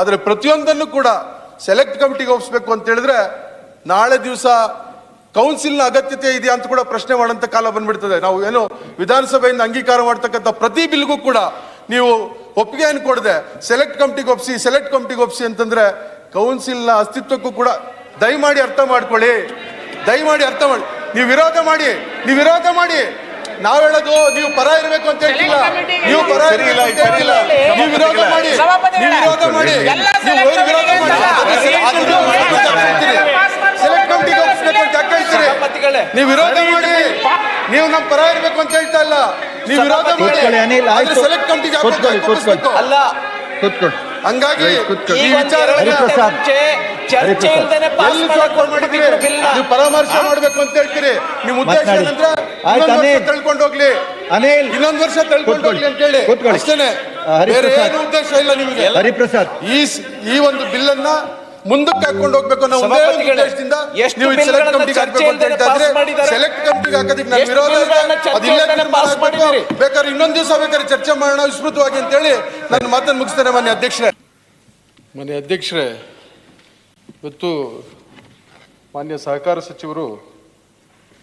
ಆದರೆ ಪ್ರತಿಯೊಂದನ್ನು ಕೂಡ ಸೆಲೆಕ್ಟ್ ಕಮಿಟಿಗೆ ಒಪ್ಪಿಸಬೇಕು ಅಂತ ಹೇಳಿದ್ರೆ ನಾಳೆ ದಿವಸ ಕೌನ್ಸಿಲ್ನ ಅಗತ್ಯತೆ ಇದೆಯಾ ಅಂತ ಕೂಡ ಪ್ರಶ್ನೆ ಮಾಡುವಂತ ಕಾಲ ಬಂದ್ಬಿಡ್ತದೆ. ನಾವು ಏನು ವಿಧಾನಸಭೆಯಿಂದ ಅಂಗೀಕಾರ ಮಾಡ್ತಕ್ಕಂಥ ಪ್ರತಿ ಬಿಲ್ಗೂ ಕೂಡ ನೀವು ಒಪ್ಪಿಗೆಯನ್ನು ಕೊಡದೆ ಸೆಲೆಕ್ಟ್ ಕಮಿಟಿಗೆ ಒಪ್ಪಿಸಿ ಅಂತಂದ್ರೆ ಕೌನ್ಸಿಲ್ನ ಅಸ್ತಿತ್ವಕ್ಕೂ ಕೂಡ ದಯಮಾಡಿ ಅರ್ಥ ಮಾಡ್ಕೊಳ್ಳಿ. ನೀವು ವಿರೋಧ ಮಾಡಿ ನಾವ್ ಹೇಳೋದು ನೀವು ಪರ ಇರಬೇಕು ಅಂತ ಹೇಳ್ತಿಲ್ಲ. ನೀವು ಪರ ನೀವು ವಿರೋಧ ಮಾಡಿ ಸೆಲೆಕ್ಟ್ ಕಮಿಟಿಗೆ ಒಪ್ಪಿಸ್ಬೇಕು ಅಂತ ಯಾಕೆ ಹೇಳ್ತೀರಿ? ನೀವು ವಿರೋಧ ಮಾಡಿ, ನೀವು ನಮ್ಮ ಪರ ಇರಬೇಕು ಅಂತ ಹೇಳ್ತಾ ಇಲ್ಲ. ನೀವು ವಿರೋಧ ಮಾಡಿ ಸೆಲೆಕ್ಟ್ ಕಮಿಟಿಗೆ ಅಲ್ಲ. ಹಂಗಾಗಿ ನೀವು ಪರಾಮರ್ಶೆ ಮಾಡ್ಬೇಕು ಅಂತ ಹೇಳ್ತೀರಿ. ನಿಮ್ ಉದ್ದೇಶ ಏನಂದ್ರೆ ತಳ್ಕೊಂಡು ಹೋಗ್ಲಿ, ಇನ್ನೊಂದು ವರ್ಷ ತಳ್ಕೊಂಡು ಹೋಗ್ಲಿ ಅಂತ ಹೇಳಿ ಅಷ್ಟೇನೆ, ಬೇರೆ ಏನು ಉದ್ದೇಶ ಇಲ್ಲ ನಿಮಗೆ. ಹರಿಪ್ರಸಾದ್, ಈ ಒಂದು ಬಿಲ್ ಅನ್ನ ಮುಂದಕ್ಕೆ ಹಾಕೊಂಡು ಹೋಗ್ಬೇಕು ಅನ್ನೋ ಒಂದೇ ಉದ್ದೇಶದಿಂದ ನೀವು ಸೆಲೆಕ್ಟ್ ಕಮಿಟಿಗೆ ಹಾಕಬೇಕು ಅಂತ ಹೇಳ್ತಾ ಇದ್ರೆ ಸೆಲೆಕ್ಟ್ ಕಮಿಟಿಗೆ ಹಾಕೋದಕ್ಕೆ ನಾನು ವಿರೋಧ ಇದೆ. ಬೇಕಾದ್ರೆ ಇನ್ನೊಂದು ದಿವಸ ಬೇಕಾದ್ರೆ ಚರ್ಚೆ ಮಾಡೋಣ ವಿಸ್ತೃತವಾಗಿ ಅಂತ ಹೇಳಿ ನನ್ನ ಮಾತನ್ನು ಮುಗಿಸ್ತೇನೆ. ಮಾನ್ಯ ಅಧ್ಯಕ್ಷರೇ, ಇವತ್ತು ಮಾನ್ಯ ಸಹಕಾರ ಸಚಿವರು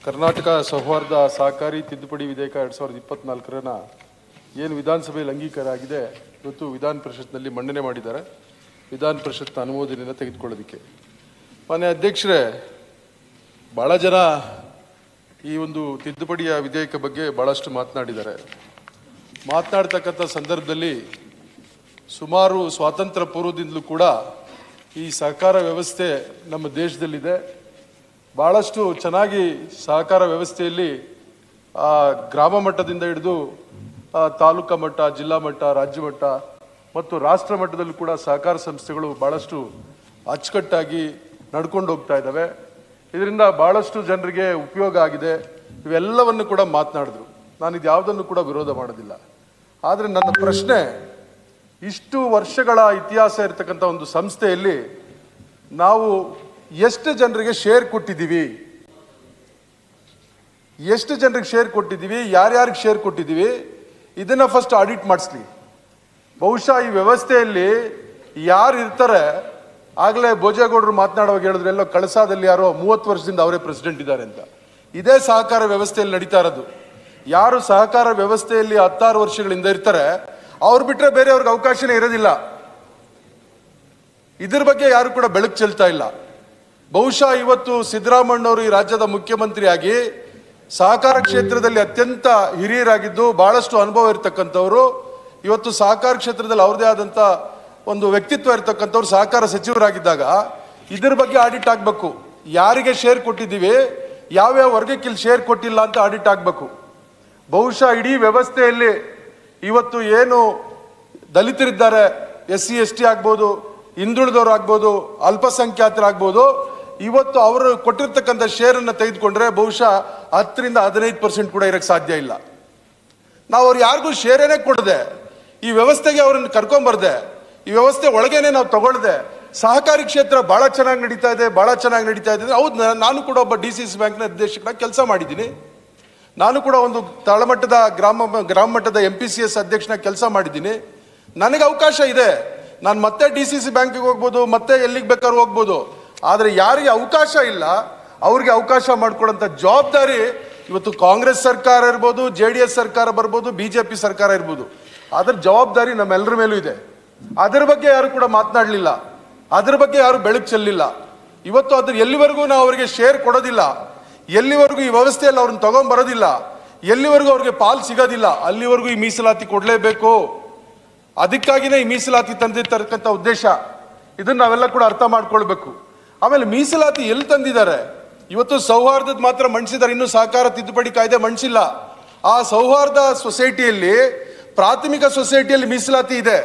ಕರ್ನಾಟಕ ಸೌಹಾರ್ದ ಸಹಕಾರಿ ತಿದ್ದುಪಡಿ ವಿಧೇಯಕ 2024 ಏನು ವಿಧಾನಸಭೆಯಲ್ಲಿ ಅಂಗೀಕಾರ ಆಗಿದೆ ಇವತ್ತು ವಿಧಾನ ಪರಿಷತ್ನಲ್ಲಿ ಮಂಡನೆ ಮಾಡಿದ್ದಾರೆ. ವಿಧಾನ ಪರಿಷತ್ನ ಅನುಮೋದನೆಯನ್ನು ತೆಗೆದುಕೊಳ್ಳೋದಕ್ಕೆ ಮಾನ್ಯ ಅಧ್ಯಕ್ಷರೇ, ಭಾಳ ಜನ ಈ ಒಂದು ತಿದ್ದುಪಡಿಯ ವಿಧೇಯಕ ಬಗ್ಗೆ ಭಾಳಷ್ಟು ಮಾತನಾಡಿದ್ದಾರೆ. ಮಾತನಾಡ್ತಕ್ಕಂಥ ಸಂದರ್ಭದಲ್ಲಿ ಸುಮಾರು ಸ್ವಾತಂತ್ರ್ಯ ಪೂರ್ವದಿಂದಲೂ ಕೂಡ ಈ ಸಹಕಾರ ವ್ಯವಸ್ಥೆ ನಮ್ಮ ದೇಶದಲ್ಲಿದೆ. ಭಾಳಷ್ಟು ಚೆನ್ನಾಗಿ ಸಹಕಾರ ವ್ಯವಸ್ಥೆಯಲ್ಲಿ ಗ್ರಾಮ ಮಟ್ಟದಿಂದ ಹಿಡಿದು ತಾಲೂಕಾ ಮಟ್ಟ, ಜಿಲ್ಲಾ ಮಟ್ಟ, ರಾಜ್ಯ ಮಟ್ಟ ಮತ್ತು ರಾಷ್ಟ್ರ ಮಟ್ಟದಲ್ಲೂ ಕೂಡ ಸಹಕಾರ ಸಂಸ್ಥೆಗಳು ಭಾಳಷ್ಟು ಅಚ್ಚುಕಟ್ಟಾಗಿ ನಡ್ಕೊಂಡು ಹೋಗ್ತಾ ಇದ್ದಾವೆ. ಇದರಿಂದ ಭಾಳಷ್ಟು ಜನರಿಗೆ ಉಪಯೋಗ ಆಗಿದೆ. ಇವೆಲ್ಲವನ್ನು ಕೂಡ ಮಾತನಾಡಿದ್ರು. ನಾನು ಇದು ಯಾವುದನ್ನು ಕೂಡ ವಿರೋಧ ಮಾಡೋದಿಲ್ಲ. ಆದರೆ ನನ್ನ ಪ್ರಶ್ನೆ, ಇಷ್ಟು ವರ್ಷಗಳ ಇತಿಹಾಸ ಇರತಕ್ಕಂಥ ಒಂದು ಸಂಸ್ಥೆಯಲ್ಲಿ ನಾವು ಎಷ್ಟು ಜನರಿಗೆ ಶೇರ್ ಕೊಟ್ಟಿದ್ದೀವಿ, ಯಾರ್ಯಾರಿಗೆ ಶೇರ್ ಕೊಟ್ಟಿದ್ದೀವಿ, ಇದನ್ನ ಫಸ್ಟ್ ಆಡಿಟ್ ಮಾಡಿಸ್ಲಿ. ಬಹುಶಃ ಈ ವ್ಯವಸ್ಥೆಯಲ್ಲಿ ಯಾರು ಇರ್ತಾರೆ, ಆಗಲೇ ಭೋಜೇಗೌಡರು ಮಾತನಾಡುವಾಗ ಹೇಳಿದ್ರು ಎಲ್ಲೋ ಕಳಸಾದಲ್ಲಿ ಯಾರೋ 30 ವರ್ಷದಿಂದ ಅವರೇ ಪ್ರೆಸಿಡೆಂಟ್ ಇದ್ದಾರೆ ಅಂತ. ಇದೇ ಸಹಕಾರ ವ್ಯವಸ್ಥೆಯಲ್ಲಿ ನಡೀತಾ ಇರೋದು. ಯಾರು ಸಹಕಾರ ವ್ಯವಸ್ಥೆಯಲ್ಲಿ 16 ವರ್ಷಗಳಿಂದ ಇರ್ತಾರೆ ಅವ್ರು ಬಿಟ್ರೆ ಬೇರೆಯವ್ರಿಗೆ ಅವಕಾಶನೇ ಇರೋದಿಲ್ಲ. ಇದ್ರ ಬಗ್ಗೆ ಯಾರು ಕೂಡ ಬೆಳಕು ಚೆಲ್ತಾ ಇಲ್ಲ. ಬಹುಶಃ ಇವತ್ತು ಸಿದ್ದರಾಮಣ್ಣವರು ಈ ರಾಜ್ಯದ ಮುಖ್ಯಮಂತ್ರಿಯಾಗಿ ಸಹಕಾರ ಕ್ಷೇತ್ರದಲ್ಲಿ ಅತ್ಯಂತ ಹಿರಿಯರಾಗಿದ್ದು ಬಹಳಷ್ಟು ಅನುಭವ ಇರತಕ್ಕಂಥವ್ರು, ಇವತ್ತು ಸಹಕಾರ ಕ್ಷೇತ್ರದಲ್ಲಿ ಅವ್ರದೇ ಆದಂಥ ಒಂದು ವ್ಯಕ್ತಿತ್ವ ಇರತಕ್ಕಂಥವ್ರು ಸಹಕಾರ ಸಚಿವರಾಗಿದ್ದಾಗ ಇದ್ರ ಬಗ್ಗೆ ಆಡಿಟ್ ಆಗಬೇಕು. ಯಾರಿಗೆ ಶೇರ್ ಕೊಟ್ಟಿದ್ದೀವಿ, ಯಾವ್ಯಾವ ವರ್ಗಕ್ಕೆ ಇಲ್ಲಿ ಶೇರ್ ಕೊಟ್ಟಿಲ್ಲ ಅಂತ ಆಡಿಟ್ ಆಗಬೇಕು. ಬಹುಶಃ ಇಡೀ ವ್ಯವಸ್ಥೆಯಲ್ಲಿ ಇವತ್ತು ಏನು ದಲಿತರಿದ್ದಾರೆ, SC ST ಆಗ್ಬೋದು, ಹಿಂದುಳಿದವರು ಆಗ್ಬೋದು, ಅಲ್ಪಸಂಖ್ಯಾತರಾಗ್ಬೋದು, ಇವತ್ತು ಅವರು ಕೊಟ್ಟಿರ್ತಕ್ಕಂಥ ಶೇರನ್ನು ತೆಗೆದುಕೊಂಡ್ರೆ ಬಹುಶಃ 10 ರಿಂದ 15% ಕೂಡ ಇರಕ್ಕೆ ಸಾಧ್ಯ ಇಲ್ಲ. ನಾವು ಅವ್ರು ಯಾರಿಗೂ ಶೇರೇನೇ ಕೊಡದೆ, ಈ ವ್ಯವಸ್ಥೆಗೆ ಅವ್ರನ್ನ ಕರ್ಕೊಂಬರ್ದೆ, ಈ ವ್ಯವಸ್ಥೆ ಒಳಗೇನೆ ನಾವು ತಗೊಳ್ದೆ, ಸಹಕಾರಿ ಕ್ಷೇತ್ರ ಬಹಳ ಚೆನ್ನಾಗಿ ನಡೀತಾ ಇದೆ. ಹೌದು, ನಾನು ಕೂಡ ಒಬ್ಬ DCC ಬ್ಯಾಂಕ್ನ ನಿರ್ದೇಶಕನಾಗಿ ಕೆಲಸ ಮಾಡಿದ್ದೀನಿ. ನಾನು ಕೂಡ ಒಂದು ತಳಮಟ್ಟದ ಗ್ರಾಮ ಮಟ್ಟದ MPCS ಅಧ್ಯಕ್ಷನಾಗಿ ಕೆಲಸ ಮಾಡಿದ್ದೀನಿ. ನನಗೆ ಅವಕಾಶ ಇದೆ, ನಾನು ಮತ್ತೆ DCC ಬ್ಯಾಂಕಿಗೆ ಹೋಗ್ಬೋದು, ಮತ್ತೆ ಎಲ್ಲಿಗೆ ಬೇಕಾದ್ರೂ ಹೋಗ್ಬೋದು. ಆದರೆ ಯಾರಿಗೆ ಅವಕಾಶ ಇಲ್ಲ ಅವ್ರಿಗೆ ಅವಕಾಶ ಮಾಡ್ಕೊಡೋಂಥ ಜವಾಬ್ದಾರಿ ಇವತ್ತು ಕಾಂಗ್ರೆಸ್ ಸರ್ಕಾರ ಇರ್ಬೋದು, JDS ಸರ್ಕಾರ ಬರ್ಬೋದು, BJP ಸರ್ಕಾರ ಇರ್ಬೋದು, ಅದರ ಜವಾಬ್ದಾರಿ ನಮ್ಮೆಲ್ಲರ ಮೇಲೂ ಇದೆ. ಅದರ ಬಗ್ಗೆ ಯಾರು ಕೂಡ ಮಾತನಾಡಲಿಲ್ಲ, ಅದ್ರ ಬಗ್ಗೆ ಯಾರು ಬೆಳಕು ಚೆಲ್ಲಿಲ್ಲ. ಇವತ್ತು ಅದ್ರ ಎಲ್ಲಿವರೆಗೂ ನಾವು ಅವರಿಗೆ ಶೇರ್ ಕೊಡೋದಿಲ್ಲ, ಎಲ್ಲಿವರೆಗೂ ಈ ವ್ಯವಸ್ಥೆಯಲ್ಲಿ ಅವ್ರನ್ನ ತಗೊಂಡ್ಬರೋದಿಲ್ಲ, ಎಲ್ಲಿವರೆಗೂ ಅವ್ರಿಗೆ ಪಾಲ್ ಸಿಗೋದಿಲ್ಲ, ಅಲ್ಲಿವರೆಗೂ ಈ ಮೀಸಲಾತಿ ಕೊಡಲೇಬೇಕು. ಅದಕ್ಕಾಗಿನೇ ಈ ಮೀಸಲಾತಿ ತಂದಿರ್ತಕ್ಕಂಥ ಉದ್ದೇಶ. ಇದನ್ನ ನಾವೆಲ್ಲ ಕೂಡ ಅರ್ಥ ಮಾಡ್ಕೊಳ್ಬೇಕು. ಆಮೇಲೆ ಮೀಸಲಾತಿ ಎಲ್ಲಿ ತಂದಿದ್ದಾರೆ? ಇವತ್ತು ಸೌಹಾರ್ದದ ಮಾತ್ರ ಮಂಡಿಸಿದ್ದಾರೆ, ಇನ್ನೂ ಸಹಕಾರ ತಿದ್ದುಪಡಿ ಕಾಯ್ದೆ ಮಂಡಿಸಿಲ್ಲ. ಆ ಸೌಹಾರ್ದ ಸೊಸೈಟಿಯಲ್ಲಿ, ಪ್ರಾಥಮಿಕ ಸೊಸೈಟಿಯಲ್ಲಿ ಮೀಸಲಾತಿ ಇದೆ.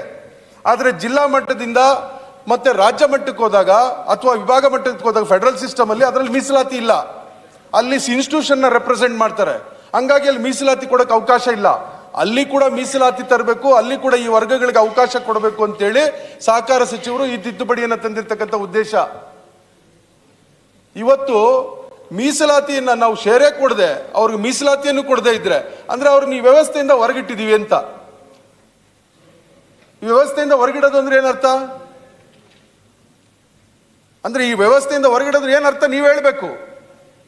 ಆದರೆ ಜಿಲ್ಲಾ ಮಟ್ಟದಿಂದ ಮತ್ತೆ ರಾಜ್ಯ ಮಟ್ಟಕ್ಕೆ ಹೋದಾಗ ಅಥವಾ ವಿಭಾಗ ಮಟ್ಟಕ್ಕೆ ಹೋದಾಗ ಫೆಡರಲ್ ಸಿಸ್ಟಮ್ ಅಲ್ಲಿ ಅದರಲ್ಲಿ ಮೀಸಲಾತಿ ಇಲ್ಲ. ಅಲ್ಲಿ ಇನ್ಸ್ಟಿಟ್ಯೂಷನ್ ನ ರೆಪ್ರೆಸೆಂಟ್ ಮಾಡ್ತಾರೆ. ಹಂಗಾಗಿ ಅಲ್ಲಿ ಮೀಸಲಾತಿ ಕೊಡಕ್ಕೆ ಅವಕಾಶ ಇಲ್ಲ. ಅಲ್ಲಿ ಕೂಡ ಮೀಸಲಾತಿ ತರಬೇಕು, ಅಲ್ಲಿ ಕೂಡ ಈ ವರ್ಗಗಳಿಗೆ ಅವಕಾಶ ಕೊಡಬೇಕು ಅಂತೇಳಿ ಸಹಕಾರ ಸಚಿವರು ಈ ತಿದ್ದುಪಡಿಯನ್ನು ತಂದಿರತಕ್ಕಂಥ ಉದ್ದೇಶ. ಇವತ್ತು ಮೀಸಲಾತಿಯನ್ನ ನಾವು ಶೇರೇ ಕೊಡದೆ ಅವ್ರಿಗೆ ಮೀಸಲಾತಿಯನ್ನು ಕೊಡದೇ ಇದ್ರೆ ಅಂದ್ರೆ ಅವ್ರನ್ನ ಈ ವ್ಯವಸ್ಥೆಯಿಂದ ಹೊರಗಿಟ್ಟಿದೀವಿ ಅಂತ. ಈ ವ್ಯವಸ್ಥೆಯಿಂದ ಹೊರಗಿಡೋದು ಅಂದ್ರೆ ಏನರ್ಥ? ಅಂದ್ರೆ ಈ ವ್ಯವಸ್ಥೆಯಿಂದ ಹೊರಗಿಡೋದ್ರೆ ಏನು ಅರ್ಥ ನೀವು ಹೇಳಬೇಕು.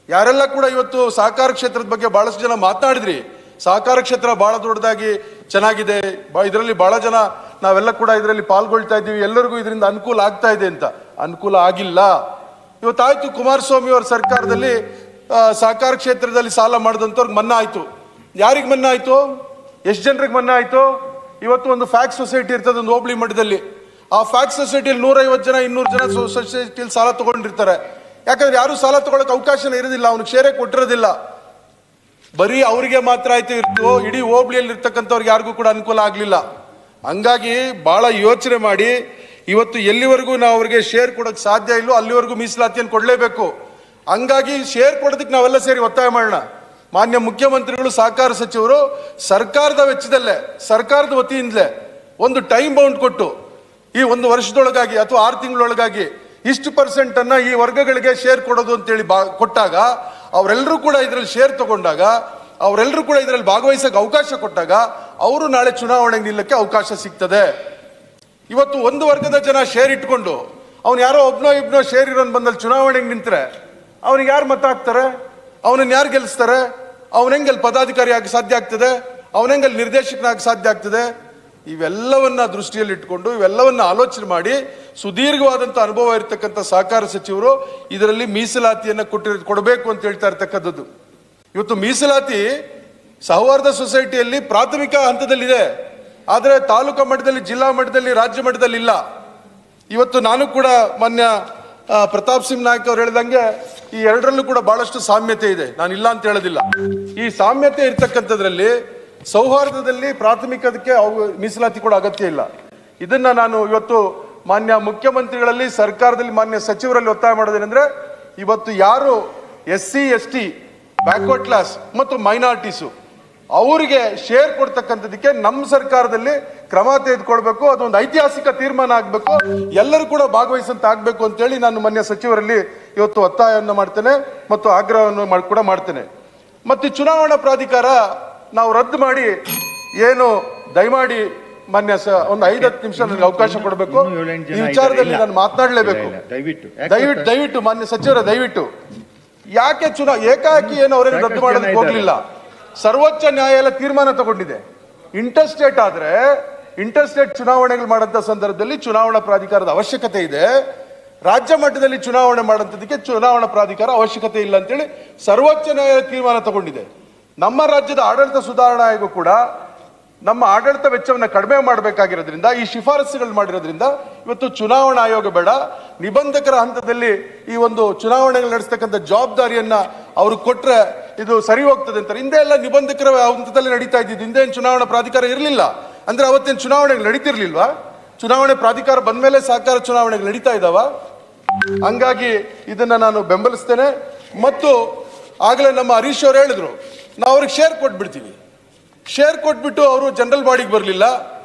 ಯಾರೆಲ್ಲ ಕೂಡ ಇವತ್ತು ಸಹಕಾರ ಕ್ಷೇತ್ರದ ಬಗ್ಗೆ ಬಹಳಷ್ಟು ಜನ ಮಾತನಾಡಿದ್ರಿ, ಸಹಕಾರ ಕ್ಷೇತ್ರ ಬಹಳ ದೊಡ್ಡದಾಗಿ ಚೆನ್ನಾಗಿದೆ, ಇದರಲ್ಲಿ ಬಹಳ ಜನ ನಾವೆಲ್ಲ ಕೂಡ ಇದರಲ್ಲಿ ಪಾಲ್ಗೊಳ್ತಾ ಇದ್ದೀವಿ, ಎಲ್ಲರಿಗೂ ಇದರಿಂದ ಅನುಕೂಲ ಆಗ್ತಾ ಇದೆ ಅಂತ. ಅನುಕೂಲ ಆಗಿಲ್ಲ. ಇವತ್ತಾಯ್ತು ಕುಮಾರಸ್ವಾಮಿ ಅವರ ಸರ್ಕಾರದಲ್ಲಿ ಸಹಕಾರ ಕ್ಷೇತ್ರದಲ್ಲಿ ಸಾಲ ಮಾಡಿದಂಥವ್ರಿಗೆ ಮನ್ನಾ ಆಯ್ತು. ಯಾರಿಗೆ ಮನ್ನಾ ಆಯ್ತು? ಎಷ್ಟು ಜನರಿಗೆ ಮನ್ನಾ ಆಯ್ತು? ಇವತ್ತು ಒಂದು ಫ್ಯಾಕ್ಸ್ ಸೊಸೈಟಿ ಇರ್ತದೆ ಒಂದು ಹೋಬಳಿ ಮಟ್ಟದಲ್ಲಿ. ಆ ಫ್ಯಾಕ್ಸ್ ಸೊಸೈಟಿಯಲ್ಲಿ 150 ಜನ 200 ಜನ ಸೊಸೈಟಿಯಲ್ಲಿ ಸಾಲ ತಗೊಂಡಿರ್ತಾರೆ. ಯಾಕಂದ್ರೆ ಯಾರು ಸಾಲ ತಗೊಳಕ್ ಅವಕಾಶನೇ ಇರೋದಿಲ್ಲ, ಅವ್ನಿಗೆ ಶೇರೇ ಕೊಟ್ಟಿರೋದಿಲ್ಲ. ಬರೀ ಅವರಿಗೆ ಮಾತ್ರ ಆಯ್ತು ಇರ್ತು, ಇಡೀ ಹೋಬಳಿಯಲ್ಲಿ ಇರ್ತಕ್ಕಂಥವ್ರಿಗೆ ಯಾರಿಗೂ ಕೂಡ ಅನುಕೂಲ ಆಗಲಿಲ್ಲ. ಹಂಗಾಗಿ ಬಹಳ ಯೋಚನೆ ಮಾಡಿ ಇವತ್ತು ಎಲ್ಲಿವರೆಗೂ ನಾವು ಅವ್ರಿಗೆ ಶೇರ್ ಕೊಡೋಕೆ ಸಾಧ್ಯ ಇಲ್ಲೋ ಅಲ್ಲಿವರೆಗೂ ಮೀಸಲಾತಿಯನ್ನು ಕೊಡಲೇಬೇಕು. ಹಂಗಾಗಿ ಶೇರ್ ಕೊಡೋದಕ್ಕೆ ನಾವೆಲ್ಲ ಸೇರಿ ಒತ್ತಾಯ ಮಾಡೋಣ. ಮಾನ್ಯ ಮುಖ್ಯಮಂತ್ರಿಗಳು, ಸಹಕಾರ ಸಚಿವರು ಸರ್ಕಾರದ ವೆಚ್ಚದಲ್ಲೇ, ಸರ್ಕಾರದ ವತಿಯಿಂದಲೇ ಒಂದು ಟೈಮ್ ಬೌಂಡ್ ಕೊಟ್ಟು ಈ 1 ವರ್ಷದೊಳಗಾಗಿ ಅಥವಾ 6 ತಿಂಗಳೊಳಗಾಗಿ ಇಷ್ಟು % ಈ ವರ್ಗಗಳಿಗೆ ಶೇರ್ ಕೊಡೋದು ಅಂತೇಳಿ ಕೊಟ್ಟಾಗ, ಅವರೆಲ್ಲರೂ ಕೂಡ ಇದರಲ್ಲಿ ಶೇರ್ ತಗೊಂಡಾಗ, ಅವರೆಲ್ಲರೂ ಕೂಡ ಇದರಲ್ಲಿ ಭಾಗವಹಿಸಕ್ಕೆ ಅವಕಾಶ ಕೊಟ್ಟಾಗ ಅವರು ನಾಳೆ ಚುನಾವಣೆಗೆ ನಿಲ್ಲಕ್ಕೆ ಅವಕಾಶ ಸಿಗ್ತದೆ. ಇವತ್ತು ಒಂದು ವರ್ಗದ ಜನ ಶೇರ್ ಇಟ್ಕೊಂಡು ಅವ್ನು ಯಾರೋ ಒಬ್ನೋ ಶೇರ್ ಇರೋನ್ ಬಂದಲ್ಲಿ ಚುನಾವಣೆಗೆ ನಿಂತರೆ ಅವನಿಗೆ ಯಾರು ಮತ ಹಾಕ್ತಾರೆ? ಅವನನ್ನು ಯಾರು ಗೆಲ್ಲಿಸ್ತಾರೆ? ಅವನೆಂಗಲ್ಲಿ ಪದಾಧಿಕಾರಿ ಆಗಿ ಸಾಧ್ಯ ಆಗ್ತದೆ? ಅವನೆಂಗಲ್ಲಿ ನಿರ್ದೇಶಕನಾಗಿ ಸಾಧ್ಯ ಆಗ್ತದೆ? ಇವೆಲ್ಲವನ್ನ ದೃಷ್ಟಿಯಲ್ಲಿ ಇಟ್ಕೊಂಡು ಇವೆಲ್ಲವನ್ನ ಆಲೋಚನೆ ಮಾಡಿ ಸುದೀರ್ಘವಾದಂಥ ಅನುಭವ ಇರತಕ್ಕಂಥ ಸಹಕಾರ ಸಚಿವರು ಇದರಲ್ಲಿ ಮೀಸಲಾತಿಯನ್ನು ಕೊಡಬೇಕು ಅಂತ ಹೇಳ್ತಾ ಇರ್ತಕ್ಕಂಥದ್ದು. ಇವತ್ತು ಮೀಸಲಾತಿ ಸೌಹಾರ್ದ ಸೊಸೈಟಿಯಲ್ಲಿ ಪ್ರಾಥಮಿಕ ಹಂತದಲ್ಲಿದೆ, ಆದರೆ ತಾಲೂಕು ಮಟ್ಟದಲ್ಲಿ, ಜಿಲ್ಲಾ ಮಟ್ಟದಲ್ಲಿ, ರಾಜ್ಯ ಮಟ್ಟದಲ್ಲಿ ಇಲ್ಲ. ಇವತ್ತು ನಾನು ಕೂಡ ಮಾನ್ಯ ಪ್ರತಾಪ್ ಸಿಂಗ್ ನಾಯ್ಕ ಅವ್ರು ಹೇಳ್ದಂಗೆ ಈ ಎರಡರಲ್ಲೂ ಕೂಡ ಬಹಳಷ್ಟು ಸಾಮ್ಯತೆ ಇದೆ, ನಾನು ಇಲ್ಲ ಅಂತ ಹೇಳೋದಿಲ್ಲ. ಈ ಸಾಮ್ಯತೆ ಇರ್ತಕ್ಕಂಥದ್ರಲ್ಲಿ ಸೌಹಾರ್ದದಲ್ಲಿ ಪ್ರಾಥಮಿಕದಕ್ಕೆ ಮೀಸಲಾತಿ ಕೂಡ ಅಗತ್ಯ ಇಲ್ಲ. ಇದನ್ನ ನಾನು ಇವತ್ತು ಮಾನ್ಯ ಮುಖ್ಯಮಂತ್ರಿಗಳಲ್ಲಿ, ಸರ್ಕಾರದಲ್ಲಿ, ಮಾನ್ಯ ಸಚಿವರಲ್ಲಿ ಒತ್ತಾಯ ಮಾಡೋದೇನೆಂದ್ರೆ, ಇವತ್ತು ಯಾರು SC ST ಬ್ಯಾಕ್ವರ್ಡ್ ಕ್ಲಾಸ್ ಮತ್ತು ಮೈನಾರಿಟೀಸು ಅವರಿಗೆ ಶೇರ್ ಕೊಡ್ತಕ್ಕಂಥದಕ್ಕೆ ನಮ್ಮ ಸರ್ಕಾರದಲ್ಲಿ ಕ್ರಮ ತೆಗೆದುಕೊಳ್ಬೇಕು. ಅದೊಂದು ಐತಿಹಾಸಿಕ ತೀರ್ಮಾನ ಆಗಬೇಕು, ಎಲ್ಲರೂ ಕೂಡ ಭಾಗವಹಿಸಂತ ಆಗಬೇಕು ಅಂತೇಳಿ ನಾನು ಮಾನ್ಯ ಸಚಿವರಲ್ಲಿ ಇವತ್ತು ಒತ್ತಾಯವನ್ನು ಮಾಡ್ತೇನೆ ಮತ್ತು ಆಗ್ರಹವನ್ನು ಕೂಡ ಮಾಡ್ತೇನೆ. ಮತ್ತು ಚುನಾವಣಾ ಪ್ರಾಧಿಕಾರ ನಾವು ರದ್ದು ಮಾಡಿ, ಏನು ದಯಮಾಡಿ ಮಾನ್ಯ ಒಂದು 5-10 ನಿಮಿಷ ನನಗೆ ಅವಕಾಶ ಕೊಡಬೇಕು. ಈ ವಿಚಾರದಲ್ಲಿ ನಾನು ಮಾತನಾಡಲೇಬೇಕು. ದಯವಿಟ್ಟು ಮಾನ್ಯ ಸಚಿವರ ದಯವಿಟ್ಟು ಯಾಕೆ ಏಕಾಏಕಿ ಏನು ಅವರೇನು ರದ್ದು ಮಾಡೋದಕ್ಕೆ ಹೋಗ್ಲಿಲ್ಲ. ಸರ್ವೋಚ್ಚ ನ್ಯಾಯಾಲಯ ತೀರ್ಮಾನ ತಗೊಂಡಿದೆ. ಇಂಟರ್ಸ್ಟೇಟ್ ಆದ್ರೆ, ಇಂಟರ್ಸ್ಟೇಟ್ ಚುನಾವಣೆಗಳು ಮಾಡಂತ ಸಂದರ್ಭದಲ್ಲಿ ಚುನಾವಣಾ ಪ್ರಾಧಿಕಾರದ ಅವಶ್ಯಕತೆ ಇದೆ. ರಾಜ್ಯ ಮಟ್ಟದಲ್ಲಿ ಚುನಾವಣೆ ಮಾಡೋಂಥದಕ್ಕೆ ಚುನಾವಣಾ ಪ್ರಾಧಿಕಾರ ಅವಶ್ಯಕತೆ ಇಲ್ಲ ಅಂತೇಳಿ ಸರ್ವೋಚ್ಚ ನ್ಯಾಯಾಲಯ ತೀರ್ಮಾನ ತಗೊಂಡಿದೆ. ನಮ್ಮ ರಾಜ್ಯದ ಆಡಳಿತ ಸುಧಾರಣಾ ಆಯೋಗ ಕೂಡ ನಮ್ಮ ಆಡಳಿತ ವೆಚ್ಚವನ್ನು ಕಡಿಮೆ ಮಾಡಬೇಕಾಗಿರೋದ್ರಿಂದ, ಈ ಶಿಫಾರಸುಗಳು ಮಾಡಿರೋದ್ರಿಂದ ಇವತ್ತು ಚುನಾವಣಾ ಆಯೋಗ ಬೇಡ, ನಿಬಂಧಕರ ಹಂತದಲ್ಲಿ ಈ ಒಂದು ಚುನಾವಣೆಗಳು ನಡೆಸ್ತಕ್ಕಂಥ ಜವಾಬ್ದಾರಿಯನ್ನ ಅವರು ಕೊಟ್ರೆ ಇದು ಸರಿ ಹೋಗ್ತದೆ ಅಂತಾರೆ. ಹಿಂದೆ ಎಲ್ಲ ನಿಬಂಧಕರ ಹಂತದಲ್ಲಿ ನಡೀತಾ ಇದ್ದಿದ್ದು, ಹಿಂದೆ ಚುನಾವಣಾ ಪ್ರಾಧಿಕಾರ ಇರಲಿಲ್ಲ ಅಂದ್ರೆ ಅವತ್ತೇನು ಚುನಾವಣೆಗಳು ನಡೀತಿರ್ಲಿಲ್ವಾ? ಚುನಾವಣೆ ಪ್ರಾಧಿಕಾರ ಬಂದ ಮೇಲೆ ಸಹಕಾರ ಚುನಾವಣೆಗಳು ನಡೀತಾ ಇದ್ದಾವ. ಹಂಗಾಗಿ ಇದನ್ನ ನಾನು ಬೆಂಬಲಿಸ್ತೇನೆ. ಮತ್ತು ಆಗಲೇ ನಮ್ಮ ಹರೀಶ್ ಅವರು ಹೇಳಿದ್ರು, ನಾವು ಅವ್ರಿಗೆ ಶೇರ್ ಕೊಟ್ಬಿಡ್ತೀವಿ. ಶೇರ್ ಕೊಟ್ಬಿಟ್ಟು ಅವರು ಜನರಲ್ ಬಾಡಿಗೆ ಬರಲಿಲ್ಲ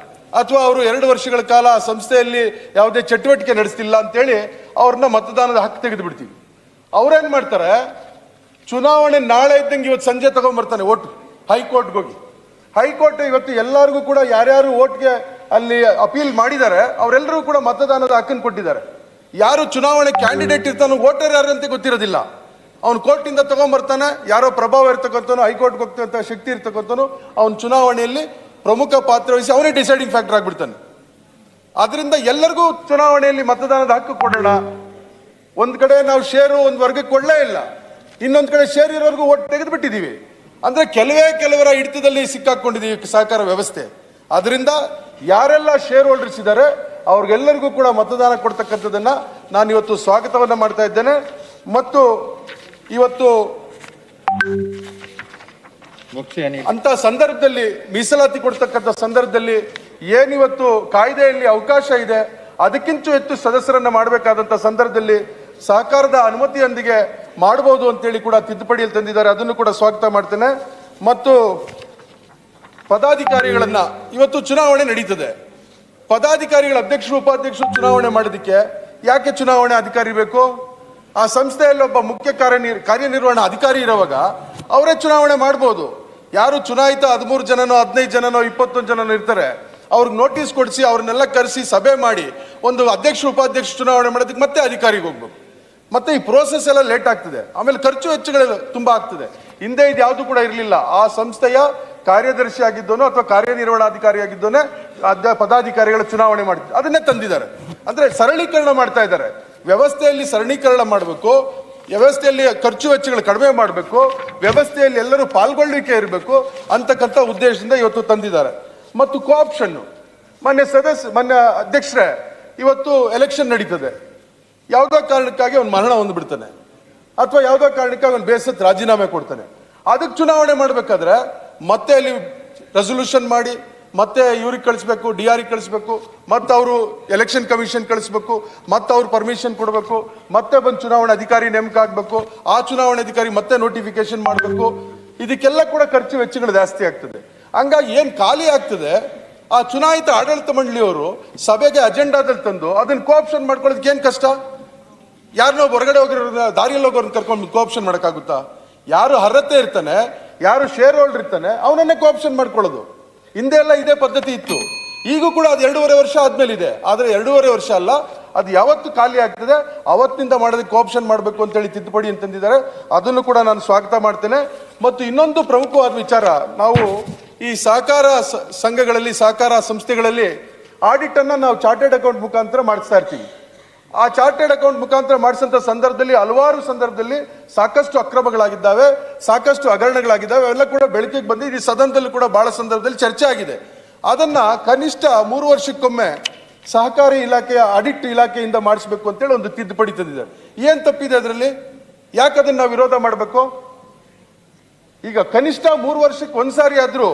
ಅಥವಾ ಅವರು 2 ವರ್ಷಗಳ ಕಾಲ ಆ ಸಂಸ್ಥೆಯಲ್ಲಿ ಯಾವುದೇ ಚಟುವಟಿಕೆ ನಡೆಸ್ತಿಲ್ಲ ಅಂತೇಳಿ ಅವ್ರನ್ನ ಮತದಾನದ ಹಕ್ಕು ತೆಗೆದು ಬಿಡ್ತೀವಿ. ಅವ್ರೇನ್ ಮಾಡ್ತಾರೆ, ಚುನಾವಣೆ ನಾಳೆ ಇದ್ದಂಗೆ ಇವತ್ತು ಸಂಜೆ ತಗೊಂಡ್ಬರ್ತಾನೆ ಓಟು ಹೈಕೋರ್ಟ್ಗೆ ಹೋಗಿ. ಹೈಕೋರ್ಟ್ ಇವತ್ತು ಎಲ್ಲರಿಗೂ ಕೂಡ ಯಾರ್ಯಾರು ಓಟ್ಗೆ ಅಲ್ಲಿ ಅಪೀಲ್ ಮಾಡಿದ್ದಾರೆ ಅವರೆಲ್ಲರೂ ಕೂಡ ಮತದಾನದ ಹಕ್ಕನ್ನು ಕೊಟ್ಟಿದ್ದಾರೆ. ಯಾರು ಚುನಾವಣೆ ಕ್ಯಾಂಡಿಡೇಟ್ ಇರ್ತಾನೋ, ವೋಟರ್ ಯಾರು ಅಂತ ಗೊತ್ತಿರೋದಿಲ್ಲ. ಅವ್ನು ಕೋರ್ಟಿಂದ ತಗೊಂಡ್ಬರ್ತಾನೆ, ಯಾರೋ ಪ್ರಭಾವ ಇರ್ತಕ್ಕಂಥವನು, ಹೈಕೋರ್ಟ್ಗೆ ಹೋಗ್ತಕ್ಕಂಥ ಶಕ್ತಿ ಇರ್ತಕ್ಕಂಥವನು, ಅವನು ಚುನಾವಣೆಯಲ್ಲಿ ಪ್ರಮುಖ ಪಾತ್ರ ವಹಿಸಿ ಅವನೇ ಡಿಸೈಡಿಂಗ್ ಫ್ಯಾಕ್ಟರ್ ಆಗಿಬಿಡ್ತಾನೆ. ಆದ್ರಿಂದ ಎಲ್ಲರಿಗೂ ಚುನಾವಣೆಯಲ್ಲಿ ಮತದಾನದ ಹಕ್ಕು ಕೊಡೋಣ. ಒಂದ್ ಕಡೆ ನಾವು ಶೇರು ಒಂದು ವರ್ಗಕ್ಕೆ ಕೊಡಲೇ ಇಲ್ಲ, ಇನ್ನೊಂದು ಕಡೆ ಶೇರ್ ಇರೋರ್ಗೂ ಓಟ್ ತೆಗೆದು ಬಿಟ್ಟಿದ್ದೀವಿ. ಅಂದ್ರೆ ಕೆಲವರ ಹಿಡಿತದಲ್ಲಿ ಸಿಕ್ಕಾಕೊಂಡಿದ್ದೀವಿ ಸಹಕಾರ ವ್ಯವಸ್ಥೆ. ಅದರಿಂದ ಯಾರೆಲ್ಲ ಶೇರ್ ಹೋಲ್ಡರ್ಸ್ ಇದ್ದಾರೆ ಅವ್ರಿಗೆಲ್ಲರಿಗೂ ಕೂಡ ಮತದಾನ ಕೊಡ್ತಕ್ಕಂಥದ್ದನ್ನ ನಾನು ಇವತ್ತು ಸ್ವಾಗತವನ್ನ ಮಾಡ್ತಾ ಇದ್ದೇನೆ. ಮತ್ತು ಇವತ್ತು ಅಂತ ಸಂದರ್ಭದಲ್ಲಿ ಮೀಸಲಾತಿ ಕೊಡ್ತಕ್ಕಂಥ ಸಂದರ್ಭದಲ್ಲಿ ಏನಿವತ್ತು ಕಾಯ್ದೆಯಲ್ಲಿ ಅವಕಾಶ ಇದೆ ಅದಕ್ಕಿಂತ ಹೆಚ್ಚು ಸದಸ್ಯರನ್ನ ಮಾಡಬೇಕಾದಂತ ಸಂದರ್ಭದಲ್ಲಿ ಸಹಕಾರದ ಅನುಮತಿಯೊಂದಿಗೆ ಮಾಡಬಹುದು ಅಂತೇಳಿ ಕೂಡ ತಿದ್ದುಪಡಿಯಲ್ಲಿ ತಂದಿದ್ದಾರೆ, ಅದನ್ನು ಕೂಡ ಸ್ವಾಗತ ಮಾಡ್ತೇನೆ. ಮತ್ತು ಪದಾಧಿಕಾರಿಗಳನ್ನ ಇವತ್ತು ಚುನಾವಣೆ ನಡೀತದೆ, ಪದಾಧಿಕಾರಿಗಳ ಅಧ್ಯಕ್ಷರು ಉಪಾಧ್ಯಕ್ಷರು ಚುನಾವಣೆ ಮಾಡೋದಕ್ಕೆ ಯಾಕೆ ಚುನಾವಣೆ ಅಧಿಕಾರಿ ಬೇಕು? ಆ ಸಂಸ್ಥೆಯಲ್ಲಿ ಒಬ್ಬ ಮುಖ್ಯ ಕಾರ್ಯನಿರ್ವಹಣಾ ಅಧಿಕಾರಿ ಇರುವಾಗ ಅವರೇ ಚುನಾವಣೆ ಮಾಡ್ಬೋದು. ಯಾರು ಚುನಾಯಿತ 13 ಜನನೋ 15 ಜನನೋ 21 ಜನನೋ ಇರ್ತಾರೆ, ಅವ್ರಿಗೆ ನೋಟಿಸ್ ಕೊಡಿಸಿ ಅವ್ರನ್ನೆಲ್ಲ ಕರೆಸಿ ಸಭೆ ಮಾಡಿ ಒಂದು ಅಧ್ಯಕ್ಷ ಉಪಾಧ್ಯಕ್ಷ ಚುನಾವಣೆ ಮಾಡೋದಕ್ಕೆ ಮತ್ತೆ ಅಧಿಕಾರಿಗೆ ಹೋಗ್ಬೇಕು. ಮತ್ತೆ ಈ ಪ್ರೋಸೆಸ್ ಎಲ್ಲ ಲೇಟ್ ಆಗ್ತದೆ, ಆಮೇಲೆ ಖರ್ಚು ವೆಚ್ಚಗಳು ತುಂಬಾ ಆಗ್ತದೆ. ಹಿಂದೆ ಇದು ಯಾವುದು ಕೂಡ ಇರಲಿಲ್ಲ. ಆ ಸಂಸ್ಥೆಯ ಕಾರ್ಯದರ್ಶಿ ಆಗಿದ್ದೋನು ಅಥವಾ ಕಾರ್ಯನಿರ್ವಹಣಾಧಿಕಾರಿ ಆಗಿದ್ದೋನೆ ಪದಾಧಿಕಾರಿಗಳ ಚುನಾವಣೆ ಮಾಡ್ತಿದ್ರು. ಅದನ್ನೇ ತಂದಿದ್ದಾರೆ. ಅಂದ್ರೆ ಸರಳೀಕರಣ ಮಾಡ್ತಾ ಇದ್ದಾರೆ. ವ್ಯವಸ್ಥೆಯಲ್ಲಿ ಸರಳೀಕರಣ ಮಾಡಬೇಕು, ವ್ಯವಸ್ಥೆಯಲ್ಲಿ ಖರ್ಚು ವೆಚ್ಚಗಳು ಕಡಿಮೆ ಮಾಡಬೇಕು, ವ್ಯವಸ್ಥೆಯಲ್ಲಿ ಎಲ್ಲರೂ ಪಾಲ್ಗೊಳ್ಳುವಿಕೆ ಇರಬೇಕು ಅಂತಕ್ಕಂಥ ಉದ್ದೇಶದಿಂದ ಇವತ್ತು ತಂದಿದ್ದಾರೆ. ಮತ್ತು ಕೋಆಪ್ಷನ್, ಮಾನ್ಯ ಅಧ್ಯಕ್ಷರೇ, ಇವತ್ತು ಎಲೆಕ್ಷನ್ ನಡೀತದೆ, ಯಾವುದೋ ಕಾರಣಕ್ಕಾಗಿ ಅವ್ನು ಮರಣ ಹೊಂದ್ಬಿಡ್ತಾನೆ ಅಥವಾ ಯಾವುದೋ ಕಾರಣಕ್ಕಾಗಿ ಅವ್ನು ಬೇಸತ್ತು ರಾಜೀನಾಮೆ ಕೊಡ್ತಾನೆ. ಅದಕ್ಕೆ ಚುನಾವಣೆ ಮಾಡಬೇಕಾದ್ರೆ ಮತ್ತೆ ಅಲ್ಲಿ ರೆಸೊಲ್ಯೂಷನ್ ಮಾಡಿ ಮತ್ತೆ ಇವ್ರಿಗೆ ಕಳಿಸ್ಬೇಕು, DRE ಕಳಿಸ್ಬೇಕು, ಮತ್ತೆ ಅವರು ಎಲೆಕ್ಷನ್ ಕಮಿಷನ್ ಕಳಿಸ್ಬೇಕು, ಮತ್ತೆ ಅವ್ರು ಪರ್ಮಿಷನ್ ಕೊಡಬೇಕು, ಮತ್ತೆ ಬಂದು ಚುನಾವಣಾ ಅಧಿಕಾರಿ ನೇಮಕ ಆಗಬೇಕು, ಆ ಚುನಾವಣಾ ಅಧಿಕಾರಿ ಮತ್ತೆ ನೋಟಿಫಿಕೇಶನ್ ಮಾಡಬೇಕು. ಇದಕ್ಕೆಲ್ಲ ಕೂಡ ಖರ್ಚು ವೆಚ್ಚಗಳು ಜಾಸ್ತಿ ಆಗ್ತದೆ. ಹಂಗಾಗಿ ಏನು ಖಾಲಿ ಆಗ್ತದೆ, ಆ ಚುನಾಯಿತ ಆಡಳಿತ ಮಂಡಳಿಯವರು ಸಭೆಗೆ ಅಜೆಂಡಾದಲ್ಲಿ ತಂದು ಅದನ್ನ ಕೋಆಪ್ಷನ್ ಮಾಡ್ಕೊಳ್ಳೋದಕ್ಕೆ ಏನು ಕಷ್ಟ? ಯಾರನ್ನೋ ಹೊರಗಡೆ ಹೋಗಿರೋ ದಾರಿಯಲ್ಲಿ ಹೋಗೋರ್ನ ಕರ್ಕೊಂಡು ಕೋಆಪ್ಷನ್ ಮಾಡೋಕ್ಕಾಗುತ್ತಾ? ಯಾರು ಅರ್ಹತೆ ಇರ್ತಾನೆ, ಯಾರು ಶೇರ್ ಹೋಲ್ಡರ್ ಇರ್ತಾನೆ, ಅವನನ್ನೇ ಕೋಆಪ್ಷನ್ ಮಾಡ್ಕೊಳ್ಳೋದು. ಹಿಂದೆ ಎಲ್ಲ ಇದೇ ಪದ್ಧತಿ ಇತ್ತು. ಈಗೂ ಕೂಡ ಅದು 2.5 ವರ್ಷ ಆದ್ಮೇಲೆ ಇದೆ. ಆದರೆ 2.5 ವರ್ಷ ಅಲ್ಲ, ಅದು ಯಾವತ್ತು ಖಾಲಿ ಆಗ್ತದೆ ಅವತ್ತಿನಿಂದ ಮಾಡೋದಕ್ಕೆ ಕೋಆಪ್ಷನ್ ಮಾಡಬೇಕು ಅಂತೇಳಿ ತಿದ್ದುಪಡಿ ಅಂತಂದಿದ್ದಾರೆ. ಅದನ್ನು ಕೂಡ ನಾನು ಸ್ವಾಗತ ಮಾಡ್ತೇನೆ. ಮತ್ತು ಇನ್ನೊಂದು ಪ್ರಮುಖವಾದ ವಿಚಾರ, ನಾವು ಈ ಸಹಕಾರ ಸಂಘಗಳಲ್ಲಿ, ಸಹಕಾರ ಸಂಸ್ಥೆಗಳಲ್ಲಿ ಆಡಿಟ್ ಅನ್ನ ನಾವು ಚಾರ್ಟೆಡ್ ಅಕೌಂಟ್ ಮುಖಾಂತರ ಮಾಡಿಸ್ತಾ ಇರ್ತೀವಿ. ಆ ಚಾರ್ಟೆಡ್ ಅಕೌಂಟ್ ಮುಖಾಂತರ ಮಾಡಿಸಂತ ಸಂದರ್ಭದಲ್ಲಿ ಹಲವಾರು ಸಂದರ್ಭದಲ್ಲಿ ಸಾಕಷ್ಟು ಅಕ್ರಮಗಳಾಗಿದ್ದಾವೆ, ಸಾಕಷ್ಟು ಹಗರಣಗಳಾಗಿದ್ದಾವೆ. ಅವೆಲ್ಲ ಕೂಡ ಬೆಳಕಿಗೆ ಬಂದು ಈ ಸದನದಲ್ಲೂ ಕೂಡ ಬಹಳ ಸಂದರ್ಭದಲ್ಲಿ ಚರ್ಚೆ ಆಗಿದೆ. ಅದನ್ನ ಕನಿಷ್ಠ 3 ವರ್ಷಕ್ಕೊಮ್ಮೆ ಸಹಕಾರಿ ಇಲಾಖೆಯ ಆಡಿಟ್ ಇಲಾಖೆಯಿಂದ ಮಾಡಿಸಬೇಕು ಅಂತೇಳಿ ಒಂದು ತಿದ್ದುಪಡಿ ತಂದಿದ್ದಾರೆ. ಏನ್ ತಪ್ಪಿದೆ ಅದರಲ್ಲಿ? ಯಾಕೆ ಅದನ್ನ ನಾವು ವಿರೋಧ ಮಾಡಬೇಕು? ಈಗ ಕನಿಷ್ಠ 3 ವರ್ಷಕ್ಕೆ ಒಂದ್ಸಾರಿ ಆದ್ರೂ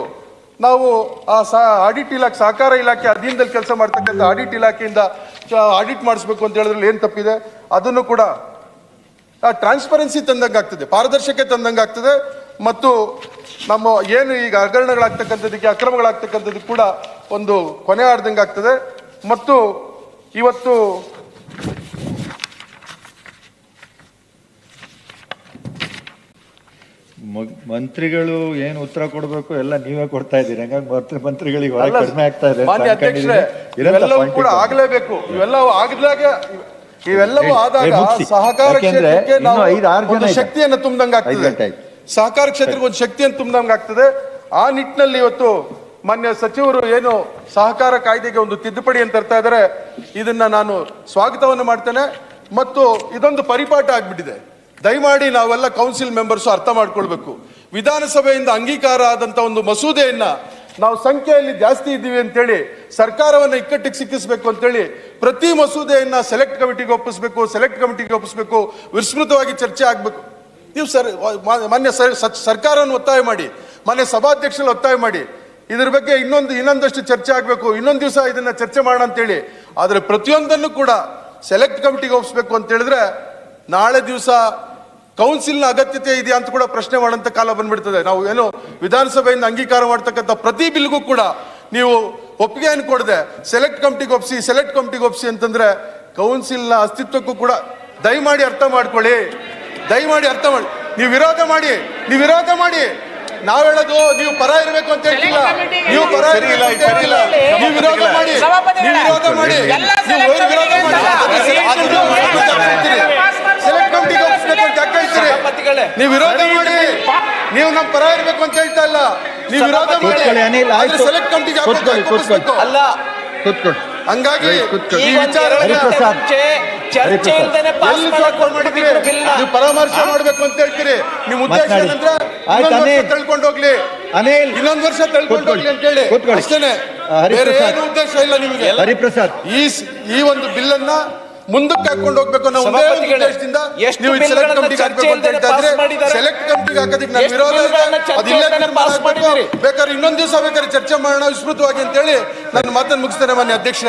ನಾವು ಆ ಆಡಿಟ್ ಇಲಾಖೆ, ಸಹಕಾರ ಇಲಾಖೆ ಅಧೀನದಲ್ಲಿ ಕೆಲಸ ಮಾಡ್ತಕ್ಕಂಥ ಆಡಿಟ್ ಇಲಾಖೆಯಿಂದ ಆಡಿಟ್ ಮಾಡಿಸ್ಬೇಕು ಅಂತ ಹೇಳಿದ್ರಲ್ಲಿ ಏನ್ ತಪ್ಪಿದೆ? ಅದನ್ನು ಕೂಡ ಟ್ರಾನ್ಸ್ಪರೆನ್ಸಿ ತಂದಂಗೆ ಆಗ್ತದೆ, ಪಾರದರ್ಶಕತೆ ತಂದಂಗೆ ಆಗ್ತದೆ. ಮತ್ತು ನಮ್ಮ ಏನು ಈಗ ಹಗರಣಗಳಾಗ್ತಕ್ಕಂಥದ್ದಕ್ಕೆ, ಅಕ್ರಮಗಳಾಗ್ತಕ್ಕಂಥದ್ದಕ್ಕೆ ಕೂಡ ಒಂದು ಕೊನೆ ಆಡ್ದಂಗೆ ಆಗ್ತದೆ. ಮತ್ತು ಇವತ್ತು ಮಂತ್ರಿಗಳು ಏನು ಉತ್ತರ ಕೊಡಬೇಕು ಎಲ್ಲ ನೀವೇ ಕೊಡ್ತಾ ಇದ್ದೀರಿ. ಹಂಗಾಗಿ ಮಂತ್ರಿಗಳಿಗೆ ಕಡಿಮೆ ಆಗ್ತಾ ಇದೆ. ಇವೆಲ್ಲವೂ ಕೂಡ ಆಗ್ಲೇಬೇಕು. ಇವೆಲ್ಲವೂ ಆದಾಗ ಸಹಕಾರ ಕ್ಷೇತ್ರಕ್ಕೆ ನಾವು ಒಂದು ಶಕ್ತಿಯನ್ನು ತುಂಬಿದಂಗೆ ಆಗ್ತದೆ. ಸಹಕಾರ ಕ್ಷೇತ್ರಕ್ಕೆ ಒಂದು ಶಕ್ತಿಯನ್ನು ತುಂಬಿದಂಗೆ ಆಗ್ತದೆ. ಆ ನಿಟ್ಟಿನಲ್ಲಿ ಇವತ್ತು ಮಾನ್ಯ ಸಚಿವರು ಏನು ಸಹಕಾರ ಕಾಯ್ದೆಗೆ ಒಂದು ತಿದ್ದುಪಡಿ ಅಂತ ತರ್ತಾ ಇದ್ದಾರೆ, ಇದನ್ನ ನಾನು ಸ್ವಾಗತವನ್ನು ಮಾಡ್ತೇನೆ. ಮತ್ತು ಇದೊಂದು ಪರಿಪಾಠ ಆಗ್ಬಿಟ್ಟಿದೆ. ದಯಮಾಡಿ ನಾವೆಲ್ಲ ಕೌನ್ಸಿಲ್ ಮೆಂಬರ್ಸ್ ಅರ್ಥ ಮಾಡ್ಕೊಳ್ಬೇಕು. ವಿಧಾನಸಭೆಯಿಂದ ಅಂಗೀಕಾರ ಆದಂತ ಒಂದು ಮಸೂದೆಯನ್ನ ನಾವು ಸಂಖ್ಯೆಯಲ್ಲಿ ಜಾಸ್ತಿ ಇದ್ದೀವಿ ಅಂತೇಳಿ ಸರ್ಕಾರವನ್ನ ಇಕ್ಕಟ್ಟಿಗೆ ಸಿಕ್ಕಿಸಬೇಕು ಅಂತೇಳಿ ಪ್ರತಿ ಮಸೂದೆಯನ್ನ ಸೆಲೆಕ್ಟ್ ಕಮಿಟಿಗೆ ಒಪ್ಪಿಸಬೇಕು, ವಿಸ್ತೃತವಾಗಿ ಚರ್ಚೆ ಆಗ್ಬೇಕು. ನೀವು ಮಾನ್ಯ ಸರ್ಕಾರವನ್ನು ಒತ್ತಾಯ ಮಾಡಿ, ಮಾನ್ಯ ಸಭಾಧ್ಯಕ್ಷರು ಒತ್ತಾಯ ಮಾಡಿ, ಇದ್ರ ಬಗ್ಗೆ ಇನ್ನೊಂದಷ್ಟು ಚರ್ಚೆ ಆಗಬೇಕು, ಇನ್ನೊಂದು ದಿವಸ ಇದನ್ನ ಚರ್ಚೆ ಮಾಡೋಣ ಅಂತೇಳಿ. ಆದ್ರೆ ಪ್ರತಿಯೊಂದನ್ನು ಕೂಡ ಸೆಲೆಕ್ಟ್ ಕಮಿಟಿಗೆ ಒಪ್ಪಿಸಬೇಕು ಅಂತ ಹೇಳಿದ್ರೆ ನಾಳೆ ದಿವಸ ಕೌನ್ಸಿಲ್ನ ಅಗತ್ಯತೆ ಇದೆಯಾ ಅಂತ ಕೂಡ ಪ್ರಶ್ನೆ ಮಾಡುವಂತ ಕಾಲ ಬಂದ್ಬಿಡ್ತದೆ. ನಾವು ಏನು ವಿಧಾನಸಭೆಯಿಂದ ಅಂಗೀಕಾರ ಮಾಡ್ತಕ್ಕಂಥ ಪ್ರತಿ ಬಿಲ್ಗೂ ಕೂಡ ನೀವು ಒಪ್ಪಿಗೆಯನ್ನು ಕೊಡದೆ ಸೆಲೆಕ್ಟ್ ಕಮಿಟಿಗೆ ಒಪ್ಪಿಸಿ ಅಂತಂದ್ರೆ ಕೌನ್ಸಿಲ್ನ ಅಸ್ತಿತ್ವಕ್ಕೂ ಕೂಡ ದಯಮಾಡಿ ಅರ್ಥ ಮಾಡ್ಕೊಳ್ಳಿ. ನೀವು ವಿರೋಧ ಮಾಡಿ. ನಾವ್ ಹೇಳೋದು ನೀವು ಪರ ಇರಬೇಕು ಅಂತ ಹೇಳ್ತಿಲ್ಲ, ನೀವು ಪರ ನೀವು ವಿರೋಧ ಮಾಡಿ, ಸೆಲೆಕ್ಟ್ ಕಮಿಟಿಗೆ ಒಪ್ಪಿಸ್ಬೇಕು ಅಂತ ಯಾಕೆ ಹೇಳ್ತೀರಿ? ನೀವು ವಿರೋಧ ಮಾಡಿ, ನೀವು ನಮ್ಮ ಪರ ಇರಬೇಕು ಅಂತ ಹೇಳ್ತಾ ಇಲ್ಲ, ನೀವು ವಿರೋಧ ಮಾಡಿ ಸೆಲೆಕ್ಟ್ ಕಮಿಟಿಗೆ ಅಲ್ಲ. ಹಂಗಾಗಿ ಈ ನೀವು ಪರಾಮರ್ಶೆ ಮಾಡ್ಬೇಕು ಅಂತ ಹೇಳ್ತೀರಿ. ನಿಮ್ ಉದ್ದೇಶ ಏನಂದ್ರೆ ತಳ್ಕೊಂಡು ಹೋಗ್ಲಿ, ಇನ್ನೊಂದು ವರ್ಷ ತಳ್ಕೊಂಡು ಹೋಗ್ಲಿ ಅಂತ ಹೇಳಿ ಅಷ್ಟೇನೆ, ಬೇರೆ ಏನು ಉದ್ದೇಶ ಇಲ್ಲ ನಿಮಗೆ. ಹರಿಪ್ರಸಾದ್, ಈ ಒಂದು ಬಿಲ್ ಅನ್ನ ಮುಂದಕ್ಕೆ ಹಾಕೊಂಡು ಹೋಗ್ಬೇಕು ಅನ್ನೋ ಒಂದೇ ಉದ್ದೇಶದಿಂದ ನೀವು ಸೆಲೆಕ್ಟ್ ಕಮಿಟಿಗೆ ಹಾಕಬೇಕು ಅಂತ ಹೇಳ್ತಾ ಇದ್ರೆ ಸೆಲೆಕ್ಟ್ ಕಮಿಟಿಗೆ ಹಾಕೋದಕ್ಕೆ ನಾನು ವಿರೋಧ ಬೇಕಾದ್ರೆ ಇನ್ನೊಂದು ದಿವಸ ಬೇಕಾದ್ರೆ ಚರ್ಚೆ ಮಾಡೋಣ ವಿಸ್ತೃತವಾಗಿ ಅಂತ ಹೇಳಿ ನನ್ನ ಮಾತನ್ನು ಮುಗಿಸ್ತೇನೆ ಮಾನ್ಯ ಅಧ್ಯಕ್ಷರೇ.